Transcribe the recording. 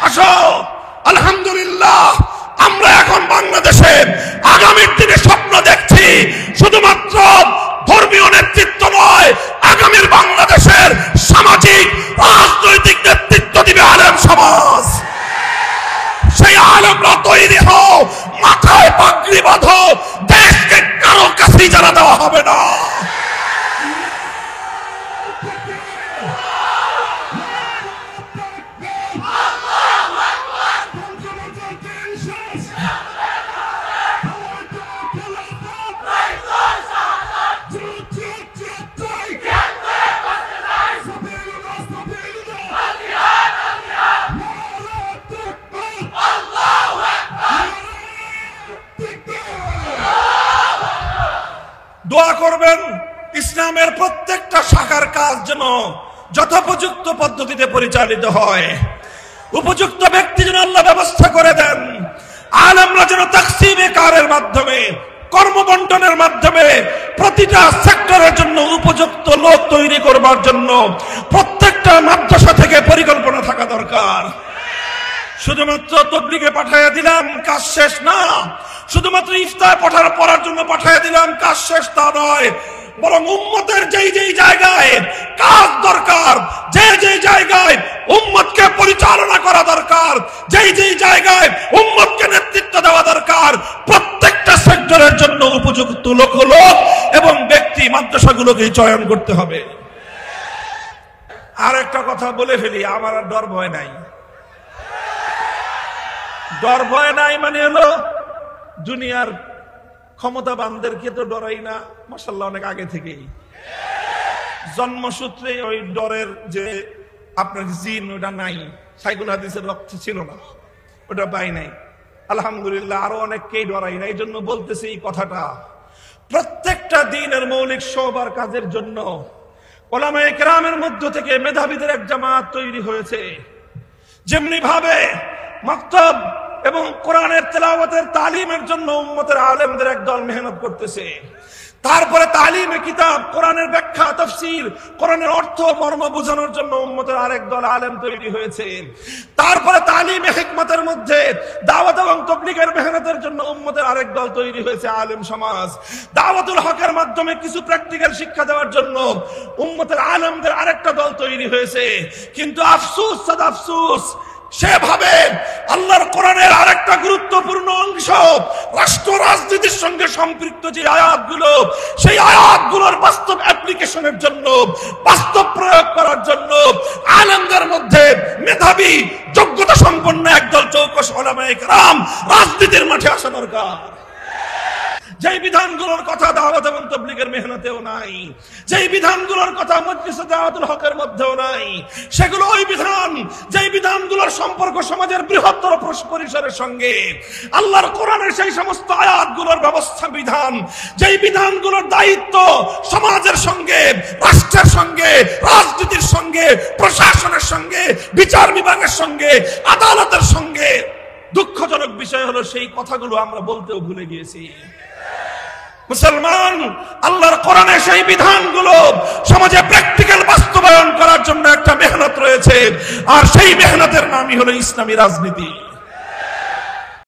আসো, আলহামদুলিল্লাহ আমরা এখন বাংলাদেশে আগামীর দিনে স্বপ্ন দেখছি। শুধুমাত্র ধর্মীয় নেতৃত্ব নয়, আগামীর বাংলাদেশের সামাজিক রাজনৈতিক নেতৃত্ব দিবে আলেম সমাজ। সেই আলেমরা তৈরি হও, মাথায় পাগড়ি বাঁধো, দেশকে কারো কাছে জানা দেওয়া হবে না। দোয়া করবেন ইসলামের প্রত্যেকটা শাখার কাজ যেন যথোপযুক্ত পদ্ধতিতে পরিচালিত হয়। উপযুক্ত ব্যক্তি যেন আল্লাহ ব্যবস্থা করে দেন। আলেমরা যেন তাকসিমে কারের মাধ্যমে, কর্মবন্টনের মাধ্যমে প্রতিটা সেক্টরের জন্য উপযুক্ত লোক তৈরি করবার জন্য প্রত্যেকটা মাদ্রাসা থেকে পরিকল্পনা থাকা দরকার। শুধুমাত্র তবলিগে পাঠিয়ে দিলাম, কাজ শেষ না। শুধুমাত্র ইফতার পড়ার জন্য পাঠিয়ে দিলাম, কাজ শেষ তা নয়। বরং উম্মতের যেই যেই জায়গায় কাজ দরকার, যেই জায়গায় উম্মতকে পরিচালনা করা দরকার, যেই জায়গায় উম্মতকে নেতৃত্ব দেওয়া দরকার, প্রত্যেকটা সেক্টরের জন্য উপযুক্ত লোক এবং ব্যক্তি মাদ্রাসাগুলোকেই চয়ন করতে হবে। আর একটা কথা বলে ফেলি, আমার আর ডর ভয় নাই। ডর ভয় নাই মানে হলো দুনিয়ার ক্ষমতাবানদেরকে তো ডরাই না, মাশাআল্লাহ অনেক আগে থেকেই। জন্মসূত্রে ওই ডরের যে আপনার জিন ওটা নাই, সাইকুল হাদিসের রক্ত ছিল না, ওটা পাই নাই। আলহামদুলিল্লাহ আরো অনেককেই ডরাই না। এই জন্য বলতেছি এই কথাটা, প্রত্যেকটা দিনের মৌলিক সবার কাজের জন্য উলামায়ে কেরামের মধ্য থেকে মেধাবীদের এক জামাত তৈরি হয়েছে। যেমনি ভাবে মাকতাব এবং কোরআনের তেলাওয়াতের তালিমের জন্য উম্মতের আলেমদের একদল মেহনত করতেছে। তারপরে তালিমে কিতাব, কোরআনের ব্যাখ্যা, তাফসীর, কোরআনের অর্থ মর্ম বোঝানোর জন্য উম্মতের আরেক দল আলেম তৈরি হয়েছে। তারপরে তালিমে হিকমতের মধ্যে দাওয়াত এবং তাবলীগের মেহনতের জন্য উম্মতের আরেক দল তৈরি হয়েছে আলেম সমাজ। দাওয়াতুল হকের মাধ্যমে কিছু প্র্যাকটিক্যাল শিক্ষা দেওয়ার জন্য উম্মতের আলেমদের আরেকটা দল তৈরি হয়েছে। কিন্তু আফসোস সাদ আফসোস, সেভাবে আল্লাহর কোরআনের আরেকটা গুরুত্বপূর্ণ অংশ রাষ্ট্র রাজনীতির সঙ্গে সম্পৃক্ত যে আয়াতগুলো, সেই আয়াতগুলোর বাস্তব অ্যাপ্লিকেশনের জন্য, বাস্তব প্রয়োগ করার জন্য আলেমদের মধ্যে মেধাবী, যোগ্যতা সম্পন্ন একদল চৌকস উলামায়ে কেরাম রাজনীতির মাঠে আসা দরকার। যেই বিধানগুলোর কথা দাওয়াত এবং তাবলীগের মেহনতেও নাই, যেই বিধানগুলোর কথা মজলিসে দাওয়াতুল হকের মধ্যেও নাই, সেগুলো ওই বিধান যেই বিধানগুলোর সম্পর্ক সমাজের বৃহত্তর পরিসরের সঙ্গে, আল্লাহর কোরআনের সেই সমস্ত আয়াতগুলোর ব্যবস্থা বিধান, যেই বিধানগুলোর দায়িত্ব সমাজের সঙ্গে, রাষ্ট্রের সঙ্গে, রাজনীতির সঙ্গে, প্রশাসনের সঙ্গে, বিচার বিভাগের সঙ্গে, আদালতের সঙ্গে। দুঃখজনক বিষয় হলো সেই কথাগুলো আমরা বলতেও ভুলে গিয়েছি। মুসলমান, আল্লাহর কোরআনে সেই বিধানগুলো সমাজে প্র্যাকটিক্যাল বাস্তবায়ন করার জন্য একটা মেহনত রয়েছে, আর সেই মেহনতের নামই হলো ইসলামী রাজনীতি।